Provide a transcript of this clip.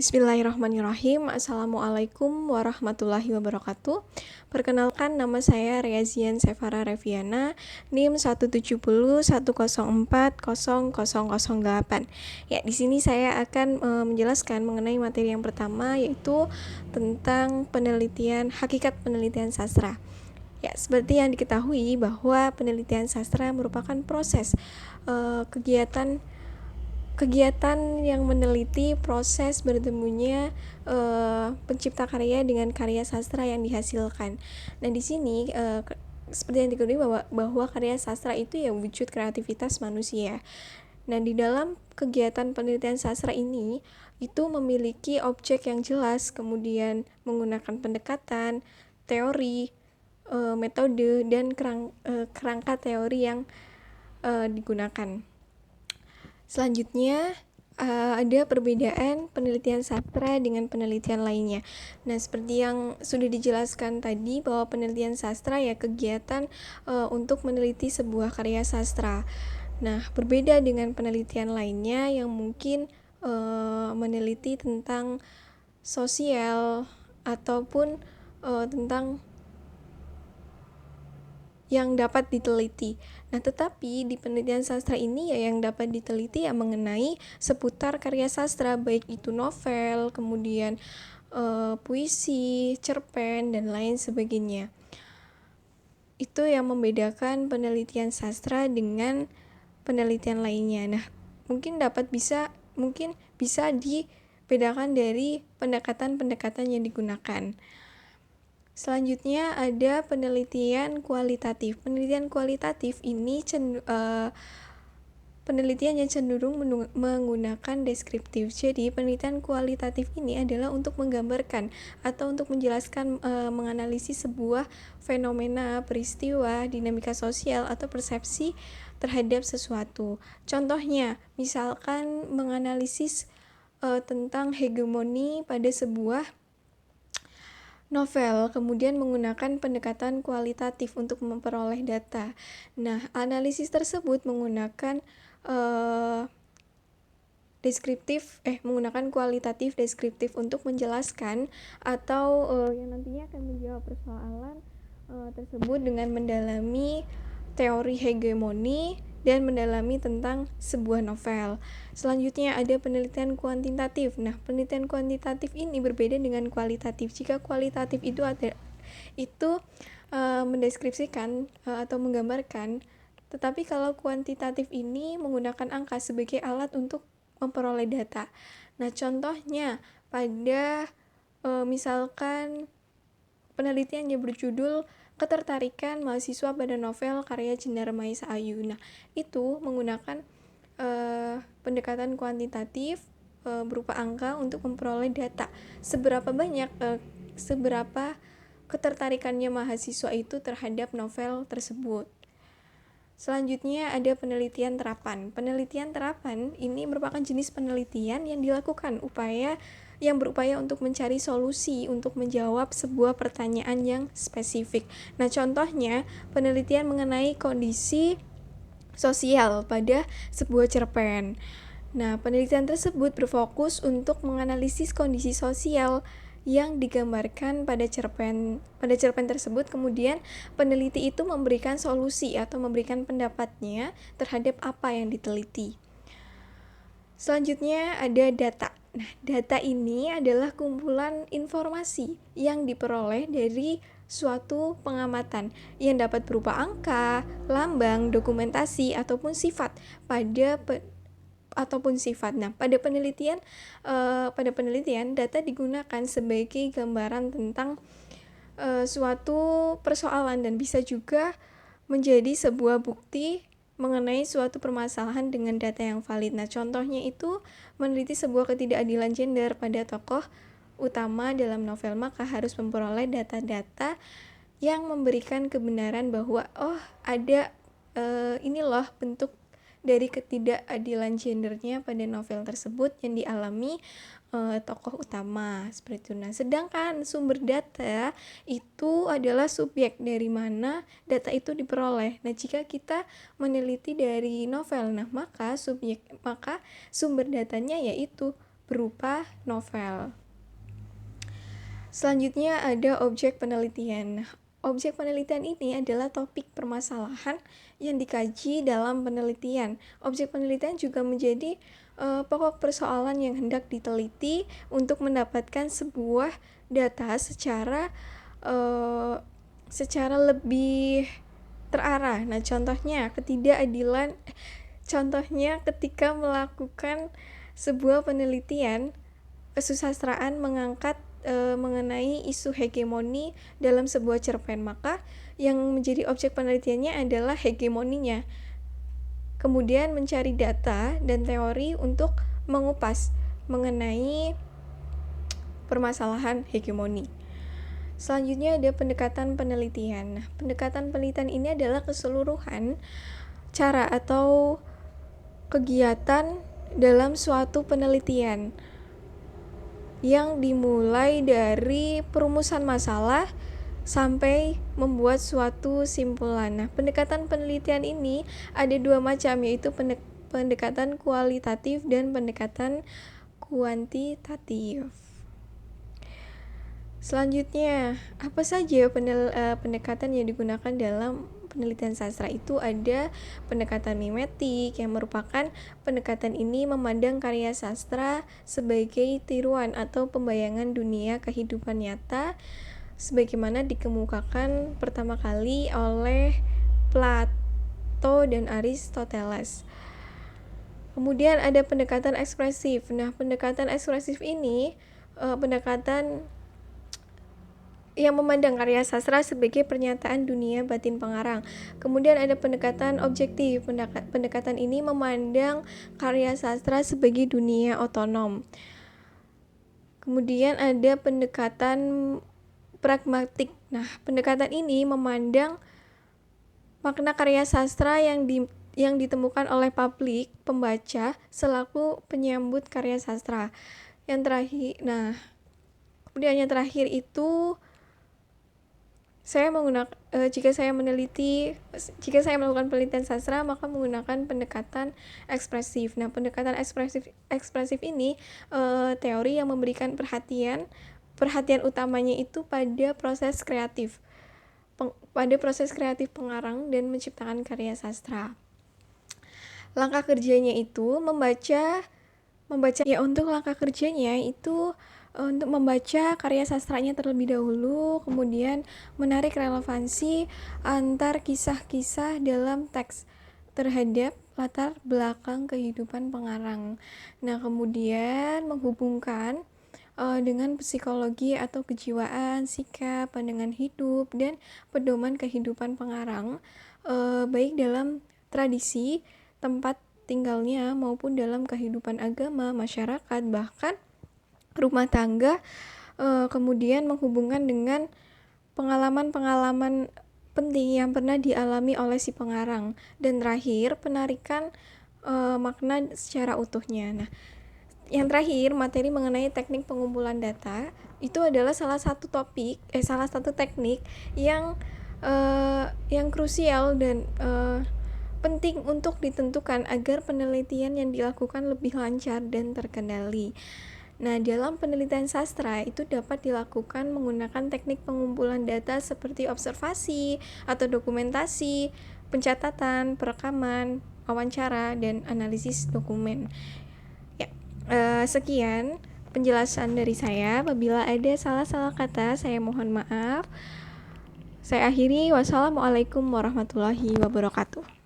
Bismillahirrahmanirrahim. Assalamualaikum warahmatullahi wabarakatuh. Perkenalkan, nama saya Reazian Sevara Reviana, NIM 17010400008. Ya, di sini saya akan menjelaskan mengenai materi yang pertama, yaitu tentang hakikat penelitian sastra. Ya, seperti yang diketahui bahwa penelitian sastra merupakan proses kegiatan yang meneliti proses bertemunya pencipta karya dengan karya sastra yang dihasilkan. Nah, di sini seperti yang diketahui bahwa karya sastra itu ya wujud kreativitas manusia. Nah, di dalam kegiatan penelitian sastra ini itu memiliki objek yang jelas, kemudian menggunakan pendekatan, teori, metode, dan kerangka teori yang digunakan. Selanjutnya, ada perbedaan penelitian sastra dengan penelitian lainnya. Nah, seperti yang sudah dijelaskan tadi, bahwa penelitian sastra ya kegiatan untuk meneliti sebuah karya sastra. Nah, berbeda dengan penelitian lainnya yang mungkin meneliti tentang sosial ataupun tentang yang dapat diteliti. Nah, tetapi di penelitian sastra ini ya yang dapat diteliti ya mengenai seputar karya sastra, baik itu novel, kemudian puisi, cerpen, dan lain sebagainya. Itu yang membedakan penelitian sastra dengan penelitian lainnya. Nah, mungkin bisa dibedakan dari pendekatan-pendekatan yang digunakan. Selanjutnya ada penelitian kualitatif. Penelitian kualitatif ini penelitian yang cenderung menggunakan deskriptif. Jadi, penelitian kualitatif ini adalah untuk menggambarkan atau untuk menjelaskan, menganalisis sebuah fenomena, peristiwa, dinamika sosial, atau persepsi terhadap sesuatu. Contohnya, misalkan menganalisis tentang hegemoni pada sebuah novel, kemudian menggunakan pendekatan kualitatif untuk memperoleh data. Nah, analisis tersebut menggunakan menggunakan kualitatif deskriptif untuk menjelaskan atau yang nantinya akan menjawab persoalan tersebut dengan mendalami teori hegemoni dan mendalami tentang sebuah novel. Selanjutnya ada penelitian kuantitatif. Nah, penelitian kuantitatif ini berbeda dengan kualitatif. Jika kualitatif itu mendeskripsikan atau menggambarkan, tetapi kalau kuantitatif ini menggunakan angka sebagai alat untuk memperoleh data. Nah, contohnya pada misalkan penelitian yang berjudul Ketertarikan Mahasiswa pada Novel karya Cendana Maisa Ayu. Nah, itu menggunakan pendekatan kuantitatif berupa angka untuk memperoleh data. Seberapa ketertarikannya mahasiswa itu terhadap novel tersebut. Selanjutnya ada penelitian terapan. Penelitian terapan ini merupakan jenis penelitian yang dilakukan yang berupaya untuk mencari solusi untuk menjawab sebuah pertanyaan yang spesifik. Nah, contohnya penelitian mengenai kondisi sosial pada sebuah cerpen. Nah, penelitian tersebut berfokus untuk menganalisis kondisi sosial yang digambarkan pada cerpen tersebut. Kemudian peneliti itu memberikan solusi atau memberikan pendapatnya terhadap apa yang diteliti. Selanjutnya ada data. Nah, data ini adalah kumpulan informasi yang diperoleh dari suatu pengamatan yang dapat berupa angka, lambang, dokumentasi, ataupun sifat Nah, pada penelitian data digunakan sebagai gambaran tentang suatu persoalan dan bisa juga menjadi sebuah bukti mengenai suatu permasalahan dengan data yang valid. Nah, contohnya itu meneliti sebuah ketidakadilan gender pada tokoh utama dalam novel, maka harus memperoleh data-data yang memberikan kebenaran bahwa ada ini loh bentuk dari ketidakadilan gendernya pada novel tersebut yang dialami tokoh utama, seperti itu. Nah, sedangkan sumber data itu adalah subjek dari mana data itu diperoleh. Nah, jika kita meneliti dari novel, maka sumber datanya yaitu berupa novel. Selanjutnya ada objek penelitian. Objek penelitian ini adalah topik permasalahan yang dikaji dalam penelitian. Objek penelitian juga menjadi pokok persoalan yang hendak diteliti untuk mendapatkan sebuah data secara lebih terarah. Nah, contohnya ketika melakukan sebuah penelitian kesusastraan mengangkat mengenai isu hegemoni dalam sebuah cerpen, maka yang menjadi objek penelitiannya adalah hegemoninya. Kemudian mencari data dan teori untuk mengupas mengenai permasalahan hegemoni. Selanjutnya ada pendekatan penelitian. Nah, pendekatan penelitian ini adalah keseluruhan cara atau kegiatan dalam suatu penelitian yang dimulai dari perumusan masalah sampai membuat suatu simpulan. Nah, pendekatan penelitian ini ada dua macam, yaitu pendekatan kualitatif dan pendekatan kuantitatif. Selanjutnya, apa saja pendekatan yang digunakan dalam penelitian sastra? Itu ada pendekatan mimetik, yang merupakan pendekatan ini memandang karya sastra sebagai tiruan atau pembayangan dunia kehidupan nyata sebagaimana dikemukakan pertama kali oleh Plato dan Aristoteles. Kemudian ada pendekatan ekspresif. Nah, pendekatan ekspresif ini pendekatan yang memandang karya sastra sebagai pernyataan dunia batin pengarang. Kemudian ada pendekatan objektif. Pendekatan ini memandang karya sastra sebagai dunia otonom. Kemudian ada pendekatan pragmatik. Nah, pendekatan ini memandang makna karya sastra yang ditemukan oleh publik pembaca selaku penyambut karya sastra. Kemudian yang terakhir itu jika saya melakukan penelitian sastra, maka menggunakan pendekatan ekspresif. Nah, pendekatan ekspresif ini teori yang memberikan perhatian utamanya itu pada proses kreatif pengarang dan menciptakan karya sastra. Langkah kerjanya itu membaca. Untuk langkah kerjanya itu untuk membaca karya sastranya terlebih dahulu, kemudian menarik relevansi antar kisah-kisah dalam teks terhadap latar belakang kehidupan pengarang. Nah, kemudian menghubungkan dengan psikologi atau kejiwaan, sikap, pandangan hidup, dan pedoman kehidupan pengarang, baik dalam tradisi tempat tinggalnya maupun dalam kehidupan agama, masyarakat, bahkan rumah tangga. Kemudian menghubungkan dengan pengalaman-pengalaman penting yang pernah dialami oleh si pengarang, dan terakhir penarikan makna secara utuhnya. Nah, yang terakhir materi mengenai teknik pengumpulan data itu adalah salah satu teknik yang krusial dan penting untuk ditentukan agar penelitian yang dilakukan lebih lancar dan terkendali. Nah, dalam penelitian sastra itu dapat dilakukan menggunakan teknik pengumpulan data seperti observasi atau dokumentasi, pencatatan, perekaman, wawancara, dan analisis dokumen. Sekian penjelasan dari saya. Apabila ada salah-salah kata, saya mohon maaf. Saya akhiri. Wassalamualaikum warahmatullahi wabarakatuh.